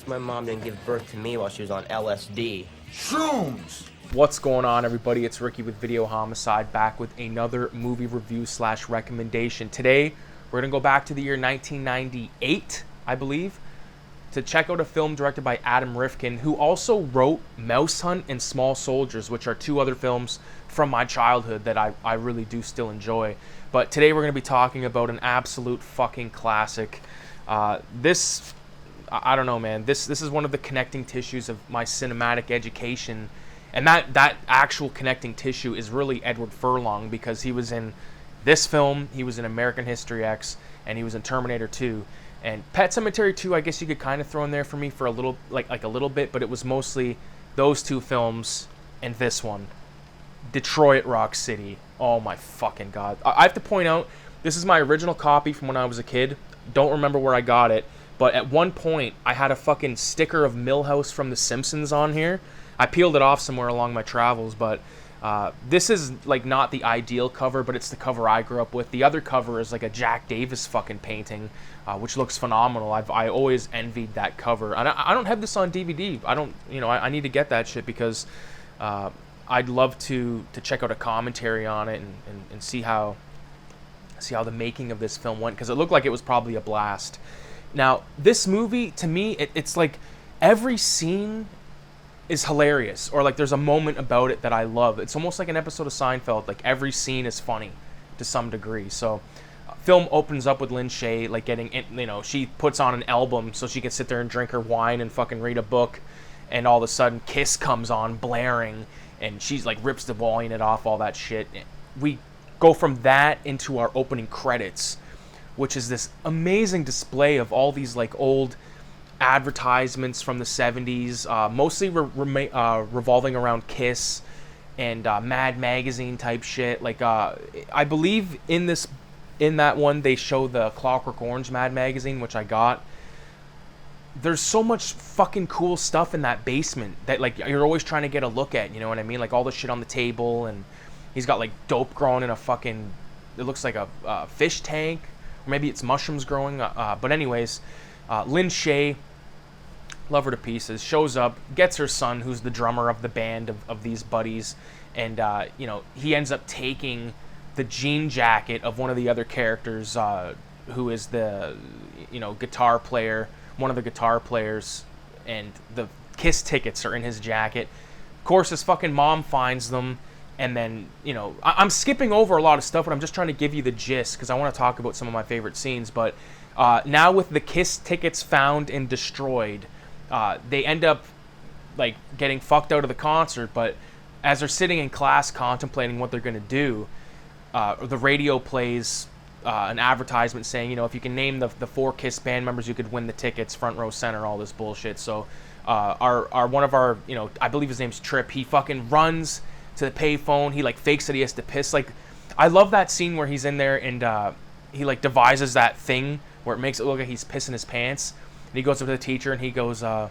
guess my mom didn't give birth to me while she was on LSD. Shrooms! What's going on, everybody? It's Ricky with Videohomicide, back with another movie review / recommendation. Today, we're going to go back to the year 1998, I believe, to check out a film directed by Adam Rifkin, who also wrote Mouse Hunt and Small Soldiers, which are two other films from my childhood that I really do still enjoy. But today we're going to be talking about an absolute fucking classic. This, I don't know, man. This is one of the connecting tissues of my cinematic education. And that actual connecting tissue is really Edward Furlong, because he was in this film, he was in American History X, and he was in Terminator 2. And Pet Sematary 2, I guess you could kind of throw in there for me for a little, like a little bit, but it was mostly those two films and this one. Detroit Rock City. Oh my fucking god. I have to point out, this is my original copy from when I was a kid. Don't remember where I got it, but at one point I had a fucking sticker of Milhouse from The Simpsons on here. I peeled it off somewhere along my travels, but this is like not the ideal cover, but it's the cover I grew up with. The other cover is like a Jack Davis fucking painting, which looks phenomenal. I always envied that cover, and I don't have this on DVD. I need to get that shit, because I'd love to check out a commentary on it and see how the making of this film went, because it looked like it was probably a blast. Now, this movie, to me, it's like every scene is hilarious, or like there's a moment about it that I love. It's almost like an episode of Seinfeld. Like every scene is funny to some degree. So film opens up with Lin Shaye like getting in, she puts on an album so she can sit there and drink her wine and fucking read a book, and all of a sudden Kiss comes on blaring and she's like rips the volume off, all that shit. We go from that into our opening credits, which is this amazing display of all these like old advertisements from the 70s, mostly revolving around Kiss and Mad Magazine type shit. Like I believe in that one they show the Clockwork Orange Mad Magazine, which I got. There's so much fucking cool stuff in that basement that like you're always trying to get a look at, you know what I mean? Like all the shit on the table, and he's got like dope growing in a fucking, it looks like a fish tank, or maybe it's mushrooms growing, but anyways, Lin Shaye, love her to pieces, shows up, gets her son, who's the drummer of the band of these buddies, and he ends up taking the jean jacket of one of the other characters, who is the guitar player, one of the guitar players, and the Kiss tickets are in his jacket. Of course, his fucking mom finds them, and then I'm skipping over a lot of stuff, but I'm just trying to give you the gist because I want to talk about some of my favorite scenes. But now with the Kiss tickets found and destroyed, they end up like getting fucked out of the concert. But as they're sitting in class contemplating what they're going to do, the radio plays an advertisement saying, if you can name the 4 Kiss band members, you could win the tickets, front row center, all this bullshit. So one of our I believe his name's Trip, he fucking runs to the payphone. He like fakes that he has to piss. Like, I love that scene where he's in there and he like devises that thing where it makes it look like he's pissing his pants. And he goes up to the teacher and he goes, I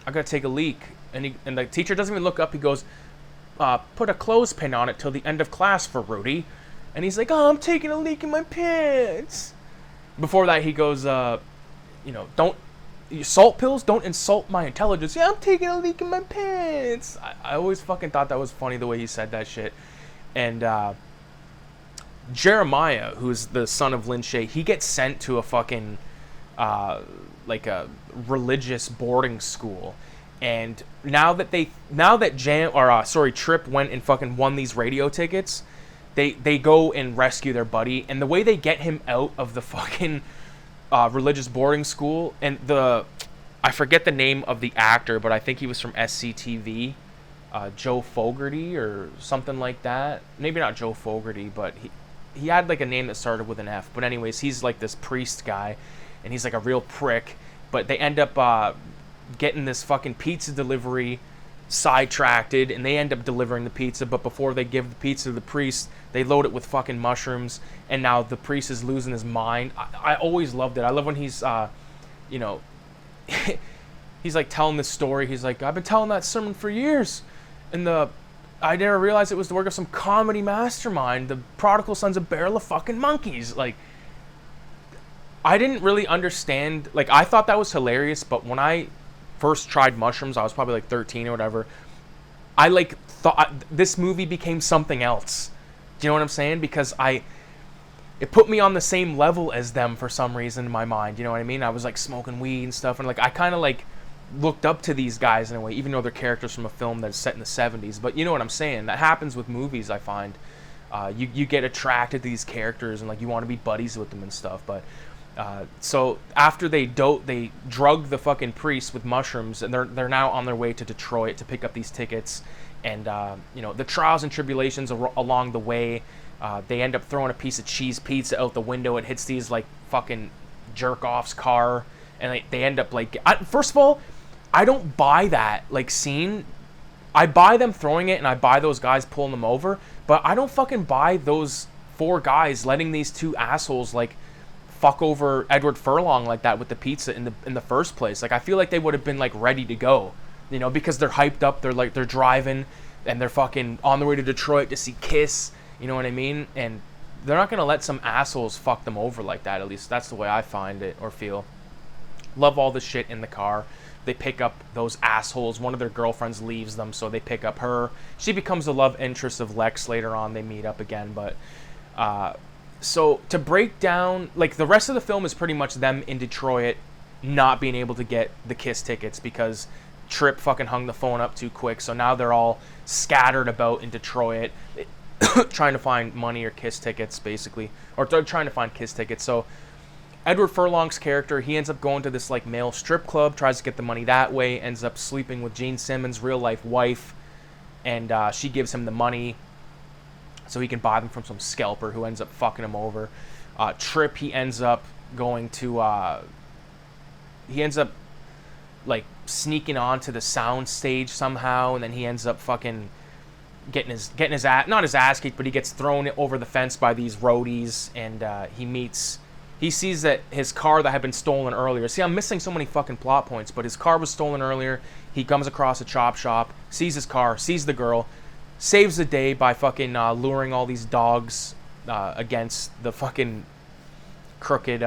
gotta take a leak. And the teacher doesn't even look up. He goes, put a clothespin on it till the end of class for Rudy. And he's like, oh, I'm taking a leak in my pants. Before that, he goes, don't, salt pills, don't insult my intelligence. Yeah, I'm taking a leak in my pants. I always fucking thought that was funny the way he said that shit. And Jeremiah, who's the son of Lin Shaye, he gets sent to a fucking like a religious boarding school. And now that Trip went and fucking won these radio tickets, they go and rescue their buddy. And the way they get him out of the fucking religious boarding school, and I forget the name of the actor, but I think he was from SCTV, Joe Fogarty or something like that. Maybe not Joe Fogarty, but he had like a name that started with an F. But anyways, he's like this priest guy, and he's like a real prick. But they end up getting this fucking pizza delivery sidetracked, and they end up delivering the pizza. But before they give the pizza to the priest, they load it with fucking mushrooms, and now the priest is losing his mind. I always loved it. I love when he's he's like telling this story. He's like, I've been telling that sermon for years, and I never realized it was the work of some comedy mastermind. The prodigal son's a barrel of fucking monkeys. Like, I didn't really understand, like, I thought that was hilarious, but when I first tried mushrooms, I was probably like 13 or whatever, I like thought this movie became something else. Do you know what I'm saying? Because it put me on the same level as them for some reason in my mind. You know what I mean? I was like smoking weed and stuff, and like I kind of like looked up to these guys in a way, even though they're characters from a film that's set in the 70s. But you know what I'm saying? That happens with movies, I find. You get attracted to these characters and like you want to be buddies with them and stuff. But so after they drug the fucking priest with mushrooms, and they're now on their way to Detroit to pick up these tickets. And you know, the trials and tribulations along the way, they end up throwing a piece of cheese pizza out the window. It hits these like fucking jerk off's car, and they end up like, first of all, I don't buy that like scene. I buy them throwing it, and I buy those guys pulling them over, but I don't fucking buy those 4 guys letting these 2 assholes like fuck over Edward Furlong like that with the pizza in the first place. Like, I feel like they would have been like ready to go, you know, because they're hyped up. They're driving, and they're fucking on their way to Detroit to see Kiss. You know what I mean? And they're not gonna let some assholes fuck them over like that. At least that's the way I find it or feel. Love all the shit in the car. They pick up those assholes. One of their girlfriends leaves them, so they pick up her. She becomes the love interest of Lex later on. They meet up again, but so to break down, like, the rest of the film is pretty much them in Detroit not being able to get the Kiss tickets because Tripp fucking hung the phone up too quick. So now they're all scattered about in Detroit trying to find money or Kiss tickets, basically. Or they're trying to find Kiss tickets. So Edward Furlong's character, he ends up going to this like male strip club, tries to get the money that way, ends up sleeping with Gene Simmons' real life wife, and she gives him the money so he can buy them from some scalper who ends up fucking him over. Tripp, he ends up going to like sneaking onto the sound stage somehow, and then he ends up fucking getting his ass, not his ass kicked, but he gets thrown over the fence by these roadies, and he sees that his car that had been stolen earlier. See, I'm missing so many fucking plot points, but his car was stolen earlier. He comes across a chop shop, sees his car, sees the girl, saves the day by fucking luring all these dogs against the fucking crooked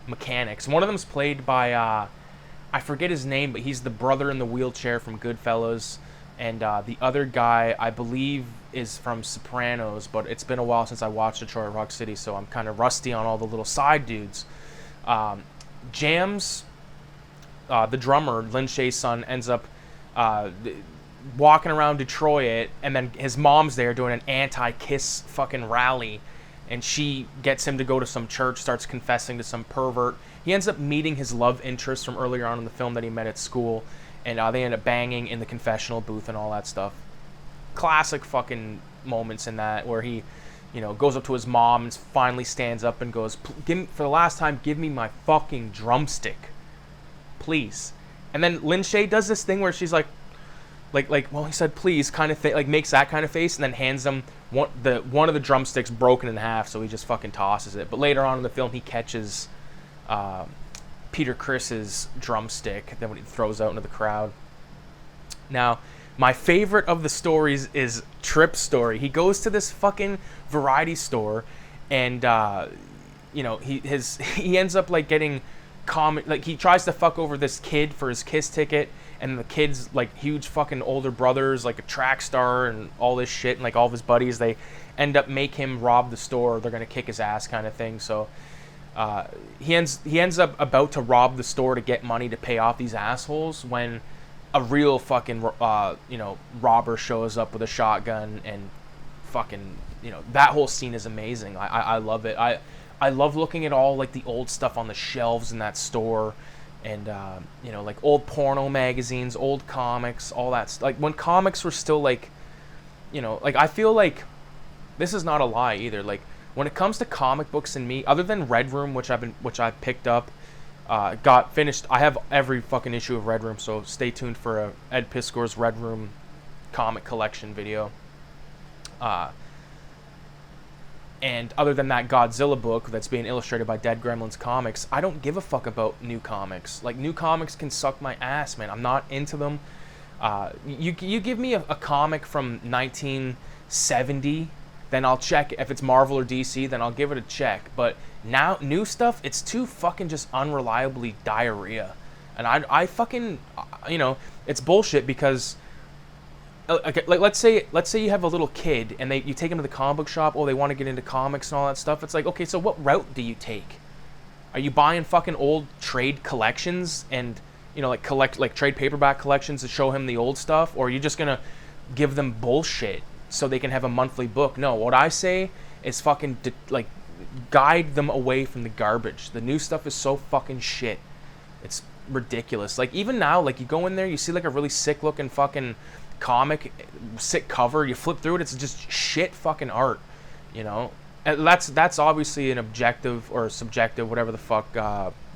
mechanics. One of them's played by, I forget his name, but he's the brother in the wheelchair from Goodfellas. And the other guy, I believe, is from Sopranos, but it's been a while since I watched Detroit Rock City, so I'm kind of rusty on all the little side dudes. Jams, the drummer, Lin Shaye's son, ends up walking around Detroit, and then his mom's there doing an anti-Kiss fucking rally, and she gets him to go to some church, starts confessing to some pervert. He ends up meeting his love interest from earlier on in the film that he met at school, and they end up banging in the confessional booth and all that stuff. Classic fucking moments in that where he, you know, goes up to his mom and finally stands up and goes, "Give me, for the last time, give me my fucking drumstick, please." And then Lin Shaye does this thing where she's like, well, he said please, kind of thing, like makes that kind of face, and then hands him one of the drumsticks broken in half, so he just fucking tosses it. But later on in the film, he catches Peter Criss's drumstick that he throws out into the crowd. Now, my favorite of the stories is Tripp's story. He goes to this fucking variety store, and you know, he ends up like getting like he tries to fuck over this kid for his Kiss ticket, and the kid's like huge fucking older brothers, like a track star and all this shit, and like all of his buddies, they end up make him rob the store. They're gonna kick his ass, kind of thing. So he ends up about to rob the store to get money to pay off these assholes when a real fucking you know, robber shows up with a shotgun, and fucking, you know, that whole scene is amazing. I love it. I love looking at all like the old stuff on the shelves in that store, and you know, like old porno magazines, old comics, all that like when comics were still like, you know, like I feel like this is not a lie either, like when it comes to comic books and me, other than Red Room, which I've picked up, got finished. I have every fucking issue of Red Room, so stay tuned for Ed Piskor's Red Room comic collection video. And other than that Godzilla book that's being illustrated by Dead Gremlins Comics, I don't give a fuck about new comics. Like, new comics can suck my ass, man. I'm not into them. You give me a comic from 1970 then I'll check. If it's Marvel or DC, then I'll give it a check. But now, new stuff, it's too fucking just unreliably diarrhea. And I fucking, you know, it's bullshit because, okay, like let's say you have a little kid and you take them to the comic book shop. Oh, they want to get into comics and all that stuff. It's like, okay, so what route do you take? Are you buying fucking old trade collections and, you know, like trade paperback collections to show him the old stuff, or are you just gonna give them bullshit so they can have a monthly book? No, what I say is fucking guide them away from the garbage. The new stuff is so fucking shit. It's ridiculous. Like, even now, like, you go in there, you see like a really sick looking fucking comic, sick cover, you flip through it, it's just shit fucking art, you know. And that's obviously an objective or subjective, whatever the fuck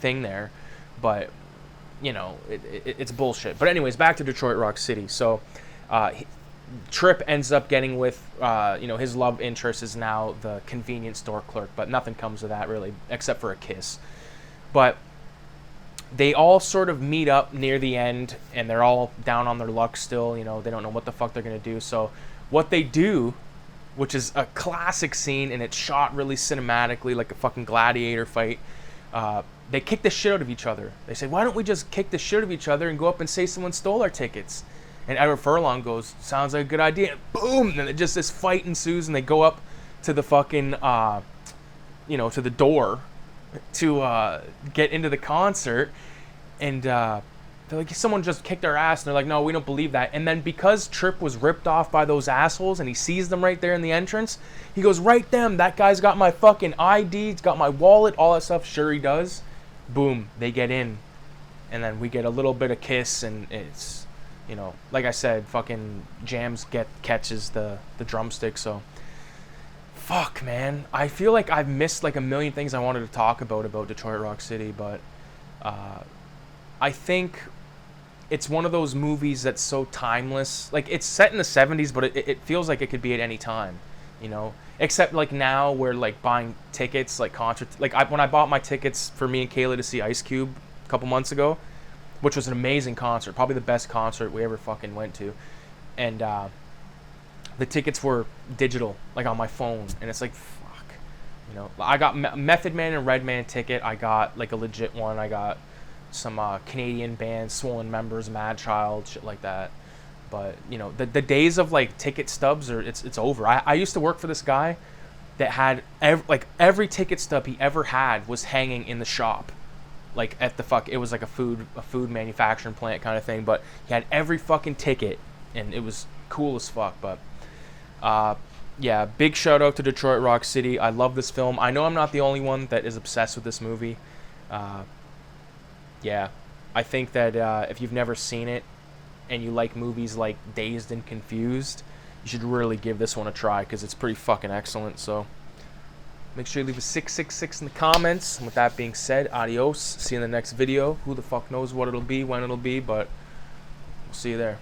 thing there, but you know, it's bullshit. But anyways, back to Detroit Rock City. So Trip ends up getting with you know, his love interest is now the convenience store clerk, but nothing comes of that really except for a kiss. But they all sort of meet up near the end, and they're all down on their luck still. You know, they don't know what the fuck they're gonna do. So what they do, which is a classic scene, and it's shot really cinematically like a fucking gladiator fight, they kick the shit out of each other. They say, why don't we just kick the shit out of each other and go up and say someone stole our tickets? And Edward Furlong goes, sounds like a good idea. And boom! And just this fight ensues, and they go up to the fucking, you know, to the door to get into the concert, and they're like, someone just kicked our ass, and they're like, no, we don't believe that. And then because Trip was ripped off by those assholes, and he sees them right there in the entrance, he goes, right them, that guy's got my fucking ID, he's got my wallet, all that stuff. Sure he does. Boom, they get in, and then we get a little bit of kiss, and it's, you know, like I said, fucking Jams catches the drumstick. So fuck, man, I feel like I've missed like a million things I wanted to talk about Detroit Rock City, but I think it's one of those movies that's so timeless. Like, it's set in the 70s, but it feels like it could be at any time, you know, except like now we're like buying tickets, like concert, like when I bought my tickets for me and Kayla to see Ice Cube a couple months ago, which was an amazing concert, probably the best concert we ever fucking went to, and the tickets were digital, like on my phone, and it's like, fuck, you know. I got Method Man and Redman ticket. I got like a legit one. I got some Canadian bands, Swollen Members, Mad Child, shit like that. But you know, the days of like ticket stubs it's over. I used to work for this guy that had every ticket stub he ever had was hanging in the shop, like at it was like a food manufacturing plant kind of thing. But he had every fucking ticket, and it was cool as fuck. But yeah, big shout out to Detroit Rock City. I love this film. I know I'm not the only one that is obsessed with this movie. Yeah, I think that if you've never seen it and you like movies like Dazed and Confused, you should really give this one a try, because it's pretty fucking excellent. So make sure you leave a 666 in the comments. And with that being said, adios. See you in the next video. Who the fuck knows what it'll be, when it'll be, but we'll see you there.